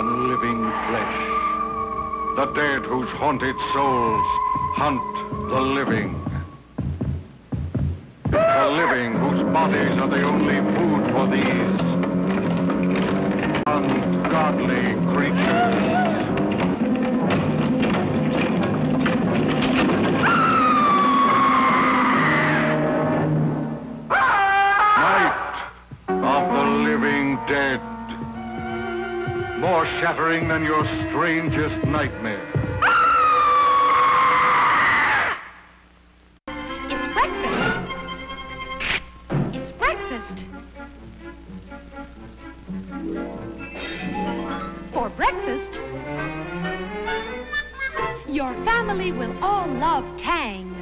on living flesh. The dead whose haunted souls hunt the living. The living whose bodies are the only food for these ungodly creatures. Night of the living dead. More shattering than your strangest nightmare. It's breakfast. It's breakfast. For breakfast, your family will all love Tang.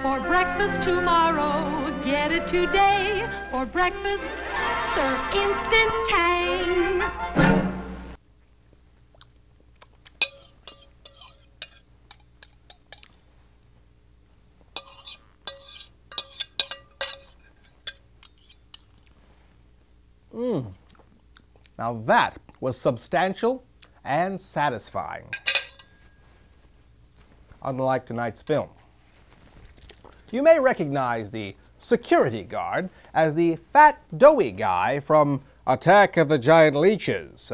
For breakfast tomorrow, get it today. For breakfast, serve instant Tang. Now that was substantial and satisfying. Unlike tonight's film. You may recognize the security guard as the fat, doughy guy from Attack of the Giant Leeches.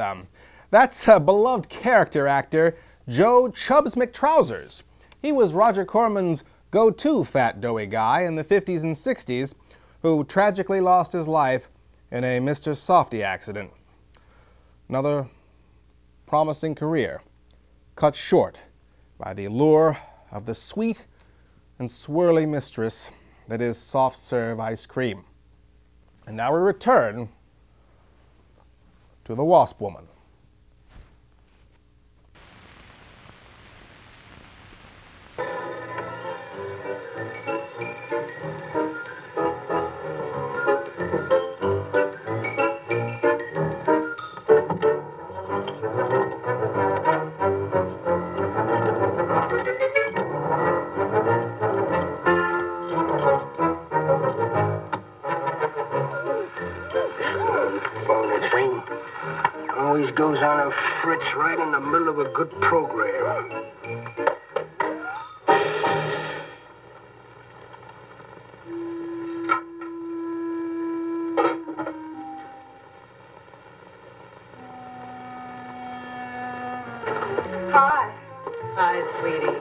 That's beloved character actor Joe Chubbs McTrousers. He was Roger Corman's go-to fat, doughy guy in the 50s and 60s who tragically lost his life in a Mr. Softy accident. Another promising career cut short by the allure of the sweet and swirly mistress that is soft-serve ice cream. And now we return to the Wasp Woman. Always goes on a fritz right in the middle of a good program. Hi. Hi, sweetie.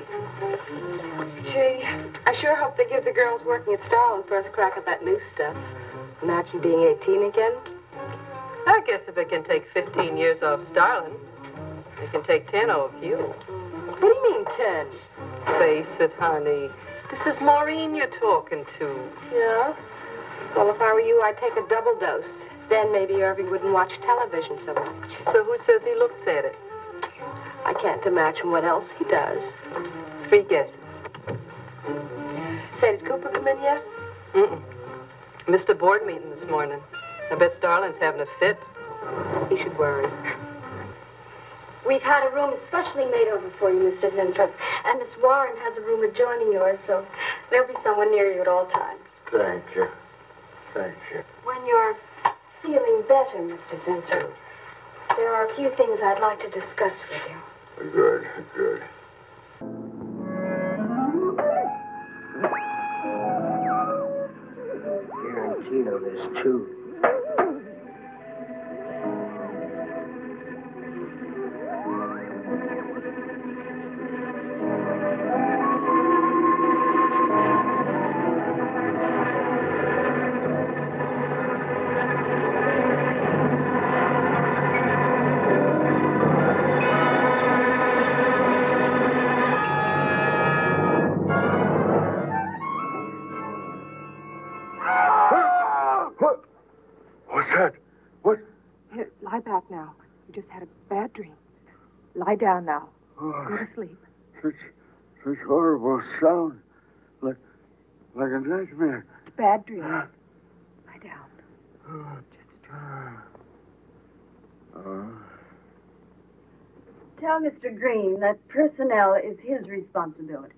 Gee, I sure hope they give the girls working at Starlin first crack at that new stuff. Imagine being 18 again. I guess if it can take 15 years off Starlin, it can take 10 off you. What do you mean, 10? Face it, honey. This is Maureen you're talking to. Yeah? Well, if I were you, I'd take a double dose. Then maybe Irving wouldn't watch television so much. So who says he looks at it? I can't imagine what else he does. Forget it. Say, did Cooper come in yet? Missed a board meeting this morning. I bet Starlin's having a fit. He should worry. We've had a room especially made over for you, Mr. Zinthrop. And Miss Warren has a room adjoining yours, so there'll be someone near you at all times. Thank you. Thank you. When you're feeling better, Mr. Zinthrop, there are a few things I'd like to discuss with you. Good, good. Here in Tino, there's two. Lie back now. You just had a bad dream. Lie down now. Go to sleep. Such horrible sound. Like a nightmare. It's a bad dream. Lie down. Just a dream. Tell Mr. Green that personnel is his responsibility.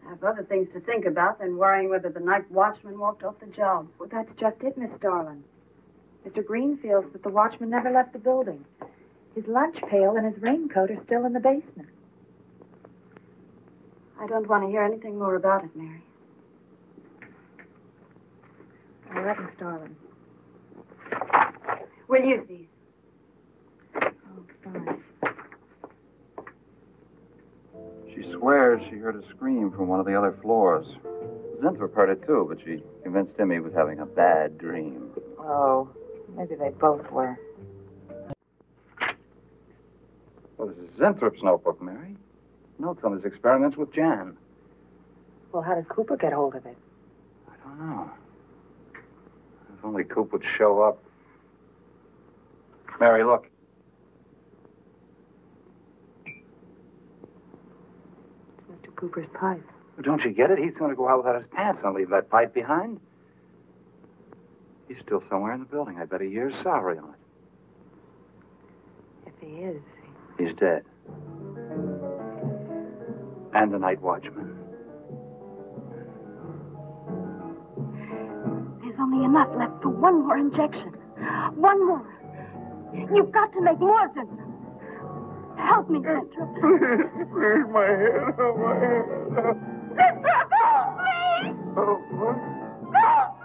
I have other things to think about than worrying whether the night watchman walked off the job. Well, that's just it, Miss Starlin. Mr. Green feels that the watchman never left the building. His lunch pail and his raincoat are still in the basement. I don't want to hear anything more about it, Mary. 11 Starlin. We'll use these. Oh, fine. She swears she heard a scream from one of the other floors. Zinthrop heard it too, but she convinced him he was having a bad dream. Oh, maybe they both were. Well, this is Zinthrop's notebook, Mary. Notes on his experiments with Jan. Well, how did Cooper get hold of it? I don't know. If only Coop would show up. Mary, look. It's Mr. Cooper's pipe. Well, don't you get it? He's going to go out without his pants and leave that pipe behind. He's still somewhere in the building. I bet a year's salary on it. If he is. He's dead. And the night watchman. There's only enough left for one more injection. One more. You've got to make more, Zinthrop. Help me, Zinthrop. Please, my head. Oh, my head. Zinthrop, help me! Oh, what? Help me!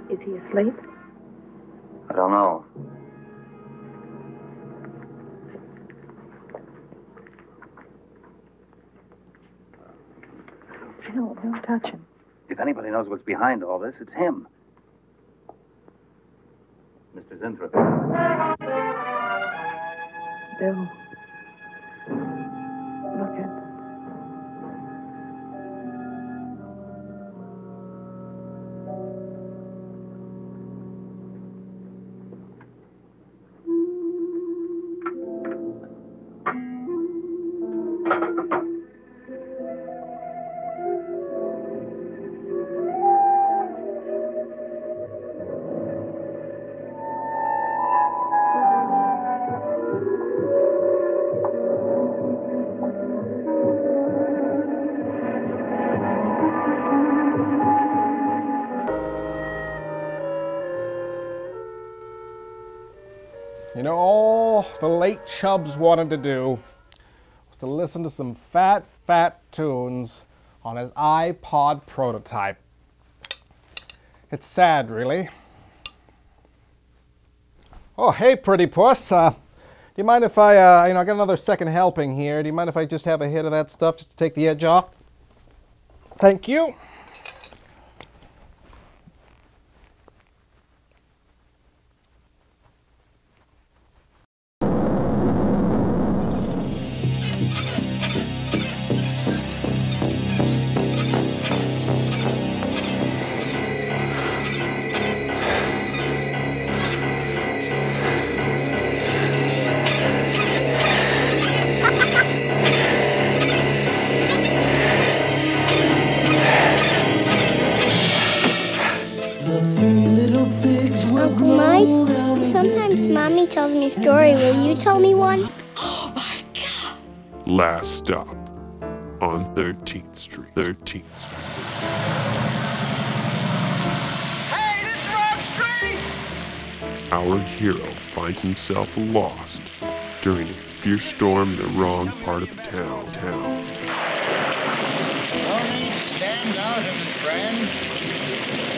Is he asleep? I don't know. No, don't touch him. If anybody knows what's behind all this, it's him. Mr. Zinthrop. Bill. Look at... You know, all the late Chubbs wanted to do was to listen to some fat tunes on his iPod prototype. It's sad, really. Oh, hey, pretty puss. Do you mind if I got another second helping here. Do you mind if I just have a hit of that stuff just to take the edge off? Thank you. Uncle Mike, sometimes Mommy tells me a story. Will you tell me one? Oh, my God. Last stop on 13th Street. 13th Street. Hey, this is wrong street! Our hero finds himself lost during a fierce storm in the wrong part of town. No need to stand out, friend.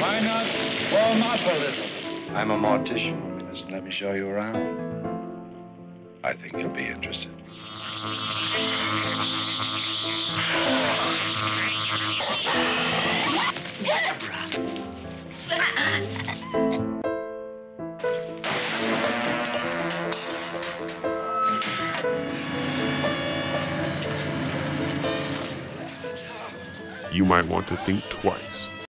Why not warm up a little? I'm a mortician. Just let me show you around. I think you'll be interested. You might want to think twice